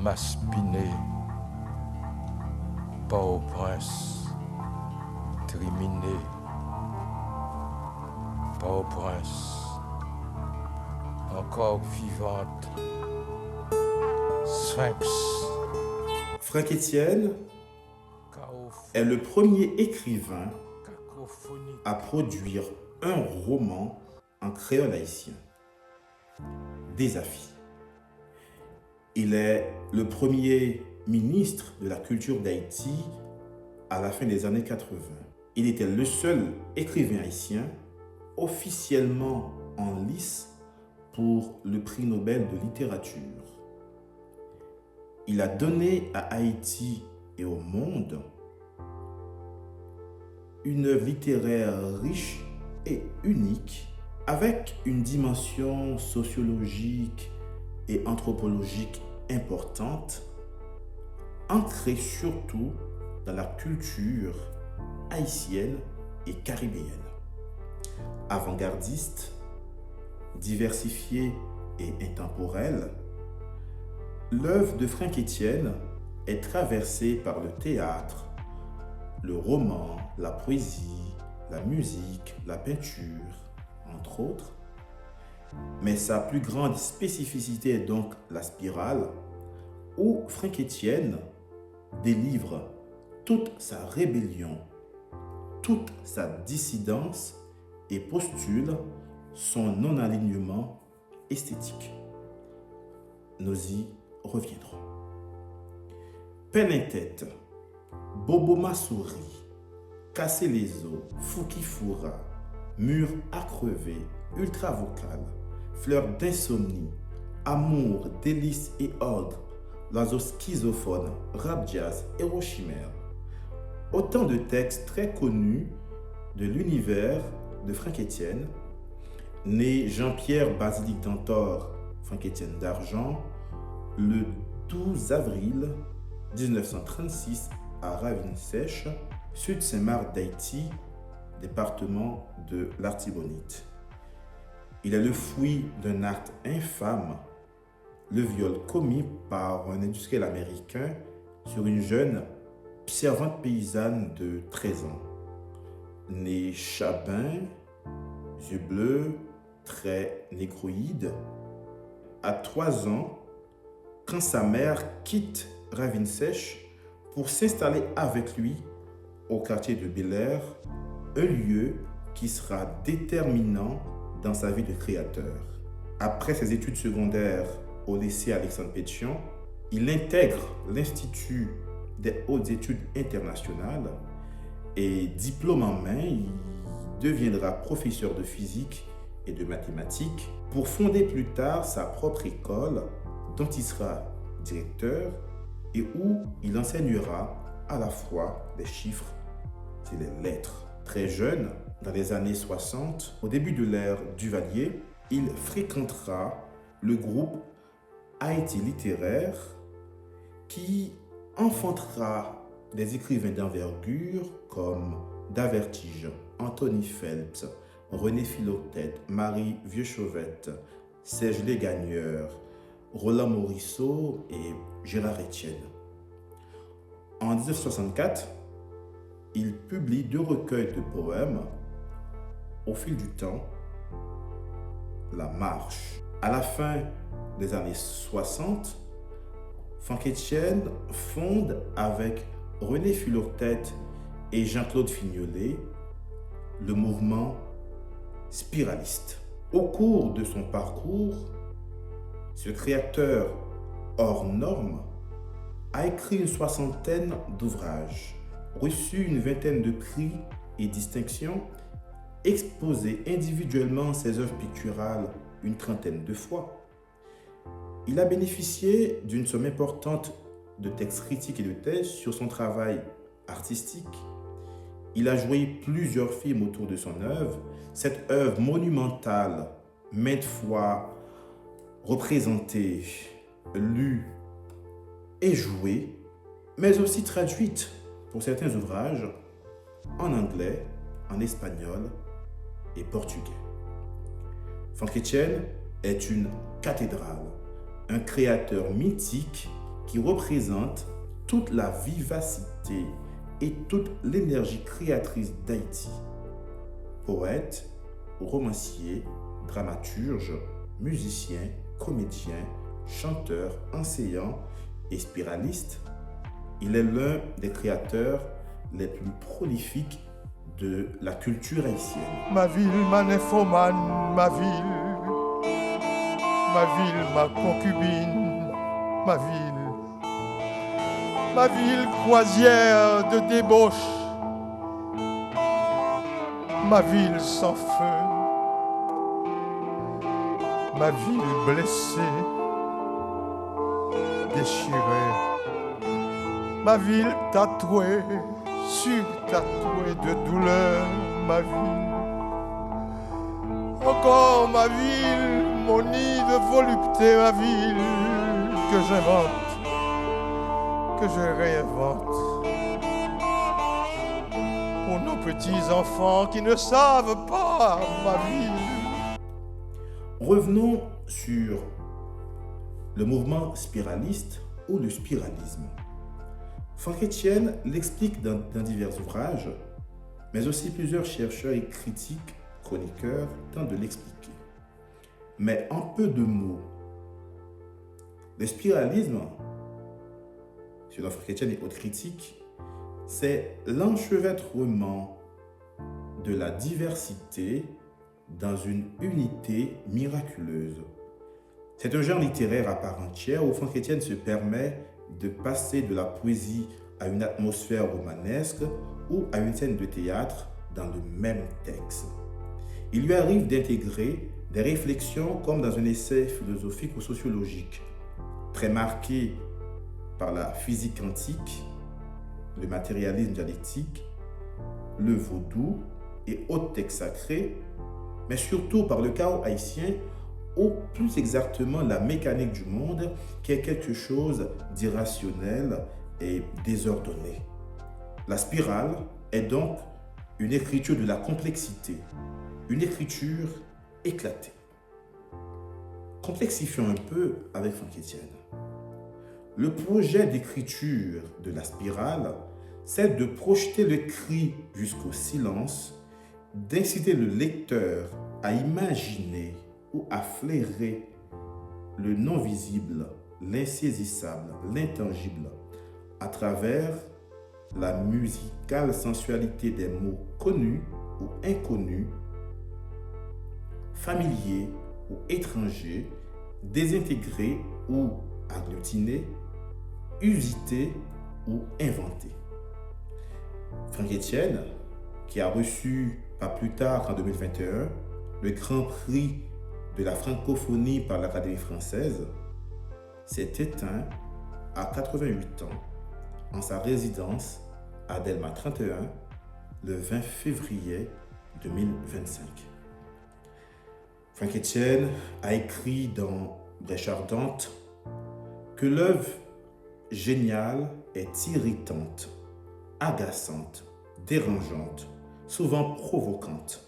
Maspiné, Port-au-Prince, Triminé, Port-au-Prince, encore vivante, Sphinx. Franck Etienne Chaos, est le premier écrivain cacophonie, à produire un roman en créole haïtien. Désafi. Il est le premier ministre de la culture d'Haïti à la fin des années 80. Il était le seul écrivain haïtien officiellement en lice pour le prix Nobel de littérature. Il a donné à Haïti et au monde une œuvre littéraire riche et unique, avec une dimension sociologique et anthropologique importante, ancrée surtout dans la culture haïtienne et caribéenne. Avant-gardiste, diversifiée et intemporelle, l'œuvre de Franck Etienne est traversée par le théâtre, le roman, la poésie, la musique, la peinture, entre autres. Mais sa plus grande spécificité est donc la spirale, où Franck Etienne délivre toute sa rébellion, toute sa dissidence et postule son non-alignement esthétique. Nous y reviendrons. Peine en tête, Bobo Massouri, Casser les os, Fouki Foura, Mur à crever, Ultra vocal, Fleur d'insomnie, Amour, délice et ordre, L'oiseau schizophone, Rap jazz, Héros chimère. Autant de textes très connus de l'univers de Franck Etienne, né Jean-Pierre Basilique Dantor, Franck Etienne d'Argent, le 12 avril 1936 à Ravine-Sèche, Sud-Saint-Marc d'Haïti, département de l'Artibonite. Il est le fruit d'un acte infâme, le viol commis par un industriel américain sur une jeune servante paysanne de 13 ans. Née chabin, yeux bleus, traits négroïdes, à 3 ans, quand sa mère quitte Ravine-Sèche pour s'installer avec lui au quartier de Bel-Air, un lieu qui sera déterminant dans sa vie de créateur. Après ses études secondaires au lycée Alexandre Pétion, il intègre l'Institut des hautes études internationales et, diplôme en main, il deviendra professeur de physique et de mathématiques pour fonder plus tard sa propre école dont il sera directeur et où il enseignera à la fois les chiffres et les lettres. Très jeune, dans les années 60, au début de l'ère Duvalier, il fréquentera le groupe Haïti littéraire qui enfantera des écrivains d'envergure comme Davertige, Anthony Phelps, René Philoctète, Marie Vieux-Chauvette, Serge Légagneur, Roland Morisseau et Gérard Etienne. En 1964, il publie 2 recueils de poèmes. Au fil du temps, La Marche. À la fin des années 60, Franck Etienne fonde avec René Philoctète et Jean-Claude Fignolet le mouvement spiraliste. Au cours de son parcours, ce créateur hors norme a écrit une 60aine d'ouvrages, reçu une 20aine de prix et distinctions, exposé individuellement ses œuvres picturales une 30aine de fois. Il a bénéficié d'une somme importante de textes critiques et de thèses sur son travail artistique. Il a joué plusieurs films autour de son œuvre. Cette œuvre monumentale, maintes fois représentée, lue et jouée, mais aussi traduite pour certains ouvrages en anglais, en espagnol et portugais. Franck Etienne est une cathédrale, un créateur mythique qui représente toute la vivacité et toute l'énergie créatrice d'Haïti. Poète, romancier, dramaturge, musicien, comédien, chanteur, enseignant et spiraliste, il est l'un des créateurs les plus prolifiques de la culture haïtienne. Ma ville, ma nymphomane, ma ville, ma concubine, ma ville croisière de débauche, ma ville sans feu, ma ville blessée, déchirée, ma ville tatouée, surtatouée de douleur, ma ville. Encore ma ville, mon nid de volupté, ma ville que j'invente, que je réinvente. Pour nos petits enfants qui ne savent pas ma ville. Revenons sur le mouvement spiraliste ou le spiralisme. Franck Etienne l'explique dans divers ouvrages, mais aussi plusieurs chercheurs et critiques, chroniqueurs tentent de l'expliquer. Mais en peu de mots, le spiralisme, selon Franck Etienne et autres critiques, c'est l'enchevêtrement de la diversité dans une unité miraculeuse. C'est un genre littéraire à part entière où Franck Etienne se permet de passer de la poésie à une atmosphère romanesque ou à une scène de théâtre dans le même texte. Il lui arrive d'intégrer des réflexions comme dans un essai philosophique ou sociologique, très marqué par la physique quantique, le matérialisme dialectique, le vaudou et autres textes sacrés, mais surtout par le chaos haïtien ou plus exactement la mécanique du monde qui est quelque chose d'irrationnel et désordonné. La spirale est donc une écriture de la complexité, une écriture éclatée. Complexifions un peu avec Franck Etienne. Le projet d'écriture de la spirale, c'est de projeter le cri jusqu'au silence, d'inciter le lecteur à imaginer ou à flairer le non-visible, l'insaisissable, l'intangible, à travers la musicale sensualité des mots connus ou inconnus, familiers ou étrangers, désintégrés ou agglutinés, usités ou inventés. Franck Etienne, qui a reçu pas plus tard qu'en 2021 le Grand Prix de la francophonie par l'Académie française, s'est éteint à 88 ans en sa résidence à Delma 31 le 20 février 2025. Franck Etienne a écrit dans Brèche ardente que l'œuvre géniale est irritante, agaçante, dérangeante, souvent provocante,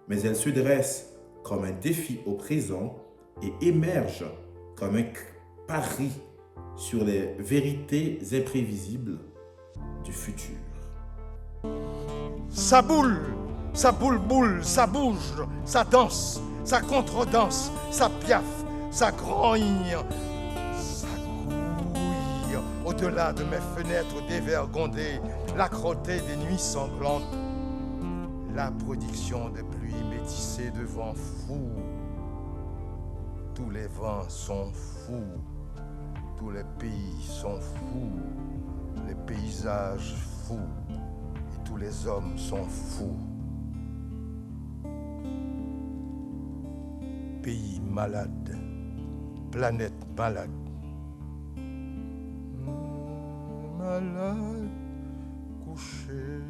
mais elle se dresse comme un défi au présent et émerge comme un pari sur les vérités imprévisibles du futur. Ça boule, ça boule, ça bouge, ça danse, ça contredanse, ça piaffe, ça grogne, ça grouille. Au-delà de mes fenêtres dévergondées, l'âcreté des nuits sanglantes, la production de pluie métissée de vents fous. Tous les vents sont fous, tous les pays sont fous, les paysages fous, et tous les hommes sont fous. Pays malade, planète malade. Malade, couché